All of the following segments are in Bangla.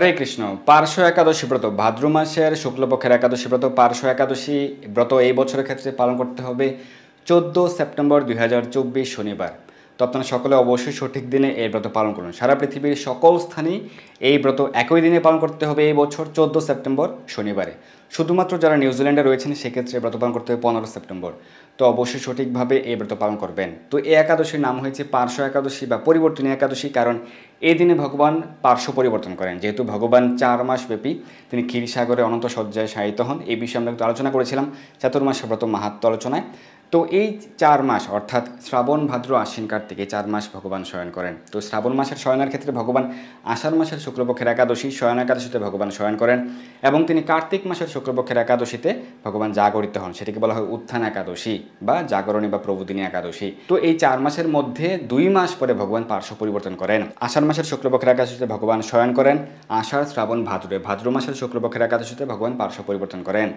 হরে কৃষ্ণ। পার্শ্ব একাদশী ব্রত ভাদ্র মাসের শুক্লপক্ষের একাদশী ব্রত পার্শ্ব একাদশী ব্রত এই বছরের ক্ষেত্রে পালন করতে হবে 14 সেপ্টেম্বর 2024 শনিবার। তো আপনারা সকলে অবশ্যই সঠিক দিনে এই ব্রত পালন করুন। সারা পৃথিবীর সকল স্থানেই এই ব্রত একই দিনে পালন করতে হবে এই বছর 14 সেপ্টেম্বর শনিবারে। শুধুমাত্র যারা নিউজিল্যান্ডে রয়েছেন সেক্ষেত্রে ব্রত পালন করতে হবে 15 সেপ্টেম্বর। তো অবশ্যই সঠিকভাবে এই ব্রত পালন করবেন। তো এই একাদশীর নাম হয়েছে পার্শ্ব একাদশী বা পরিবর্তনীয় একাদশী, কারণ এই দিনে ভগবান পার্শ্ব পরিবর্তন করেন। যেহেতু ভগবান 4 মাস ব্যাপী তিনি ক্ষীরসাগরে অনন্ত শয্যায় শায়িত হন, এই বিষয়ে আমরা একটু আলোচনা করেছিলাম চাতুর্মাস ব্রত মাহাত্ম্য আলোচনায়। তো এই 4 মাস অর্থাৎ শ্রাবণ ভাদ্র আশ্বিন কার্তিক এই 4 মাস ভগবান শয়ন করেন। তো শ্রাবণ মাসের শয়নের ক্ষেত্রে ভগবান আষাঢ় মাসের শুক্লপক্ষের একাদশী শয়ন একাদশীতে ভগবান শয়ন করেন, এবং তিনি কার্তিক মাসের শুক্লপক্ষের একাদশীতে ভগবান জাগরিত হন। সেটিকে বলা হয় উত্থান একাদশী বা জাগরণী বা প্রবোধিনী একাদশী। তো এই 4 মাসের মধ্যে 2 মাস পরে ভগবান পার্শ্ব পরিবর্তন করেন। আষাঢ় মাসের শুক্লপক্ষের একাদশীতে ভগবান শয়ন করেন, আষাঢ় শ্রাবণ ভাদ্রে ভাদ্র মাসের শুক্লপক্ষের একাদশীতে ভগবান পার্শ্ব পরিবর্তন করেন।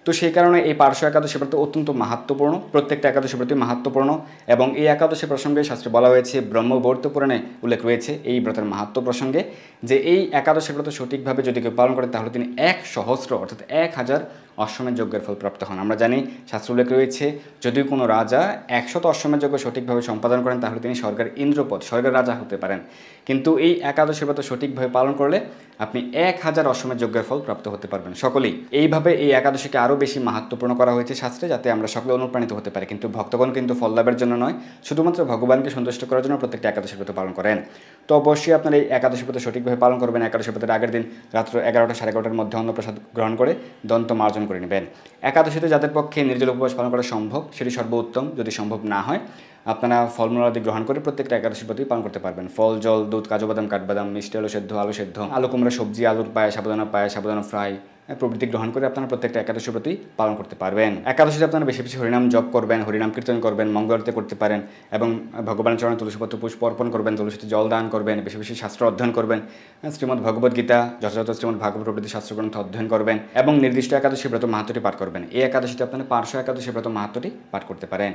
তো সেই কারণে এই পার্শ্ব একাদশী ব্রত অত্যন্ত মাহাত্ম্যপূর্ণ, প্রত্যেকটা একাদশী ব্রতই মাহাত্ম্যপূর্ণ, এবং এই একাদশী প্রসঙ্গে শাস্ত্রে বলা হয়েছে, ব্রহ্মবৈবর্ত পুরাণে উল্লেখ রয়েছে এই ব্রতের মাহাত্ম্য প্রসঙ্গে, যে এই একাদশী ব্রত সঠিকভাবে যদি কেউ পালন করে তাহলে তিনি 1,000 অর্থাৎ 1,000 অশ্বমেধ যজ্ঞের ফল প্রাপ্ত হন। আমরা জানি শাস্ত্র উল্লেখ রয়েছে, যদি কোনো রাজা 100 অশ্বমেধ যজ্ঞ সঠিকভাবে সম্পাদন করেন তাহলে তিনি স্বর্গের ইন্দ্রপদ স্বর্গের রাজা হতে পারেন। কিন্তু এই একাদশী ব্রত সঠিকভাবে পালন করলে আপনি 1,000 অশ্বমেধ যজ্ঞের ফল প্রাপ্ত হতে পারবেন সকলেই। এইভাবে এই একাদশীকে আরও বেশি মাহাত্ম্যপূর্ণ করা হয়েছে শাস্ত্রে, যাতে আমরা সকলে অনুপ্রাণিত হতে পারি। কিন্তু ভক্তগণ কিন্তু ফল লাভের জন্য নয়, শুধুমাত্র ভগবানকে সন্তুষ্ট করার জন্য প্রত্যেকটা একাদশী ব্রত পালন করেন। তো অবশ্যই আপনারা এই একাদশী ব্রত সঠিকভাবে পালন করবেন। একাদশী ব্রতের আগের দিন রাত্র 11টা সাড়ে 11টার মধ্যে অন্নপ্রসাদ গ্রহণ করে দন্ত মার্জন করে নেবেন। একাদশীতে যাদের পক্ষে নির্জল উপবাস পালন করা সম্ভব সেটি সর্বোত্তম। যদি সম্ভব না হয় আপনারা ফলমূল আদি গ্রহণ করে প্রত্যেকটা একাদশী ব্রতই পালন করতে পারবেন। ফল, জল, দুধ, কাজু বাদাম, কাঠবাদাম, মিষ্টি আলু সেদ্ধ, আলু সেদ্ধ, আলু কুমড়া সবজি, আলুর পায়েস, সাবুদানা ফ্রাই প্রভৃতি গ্রহণ করে আপনারা প্রত্যেকটা একাদশী ব্রতই পালন করতে পারবেন। একাদশীতে আপনারা বেশি বেশি হরিনাম জপ করবেন, হরিনাম কীর্তন করবেন, মঙ্গলারতি করতে পারেন, এবং ভগবানের চরণে তুলসীপত্র পুষ্প অর্পণ করবেন, তুলসীতে জল দান করবেন, বেশি বেশি শাস্ত্র অধ্যয়ন করবেন, শ্রীমদ্ ভগবদ গীতা, যথাযথ শ্রীমদ্ ভাগবত প্রভৃতি শাস্ত্রগ্রন্থ অধ্যয়ন করবেন, এবং নির্দিষ্ট একাদশী ব্রত মাহাত্ম্যটি পাঠ করবেন। এই একাদশীতে আপনারা পার্শ্ব একাদশী ব্রত মাহাত্ম্যটি পাঠ করতে পারেন।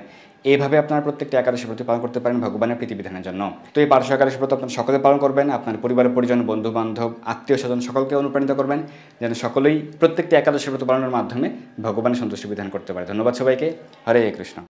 এইভাবে আপনারা প্রত্যেকটা একাদশী ব্রত পালন করতে পারেন ভগবানের প্রীতিবিধানের জন্য। তো এই পার্শ্ব একাদশী ব্রত আপনারা সকলে পালন করবেন, আপনার পরিবারের পরিজন, বন্ধু বান্ধব, আত্মীয় স্বজন সকলকে অনুপ্রাণিত করবেন যেন সকলেই প্রত্যেকটি একাদশী ব্রত পালনের মাধ্যমে ভগবানের সন্তুষ্টি বিধান করতে পারে। ধন্যবাদ সবাইকে। হরে কৃষ্ণ।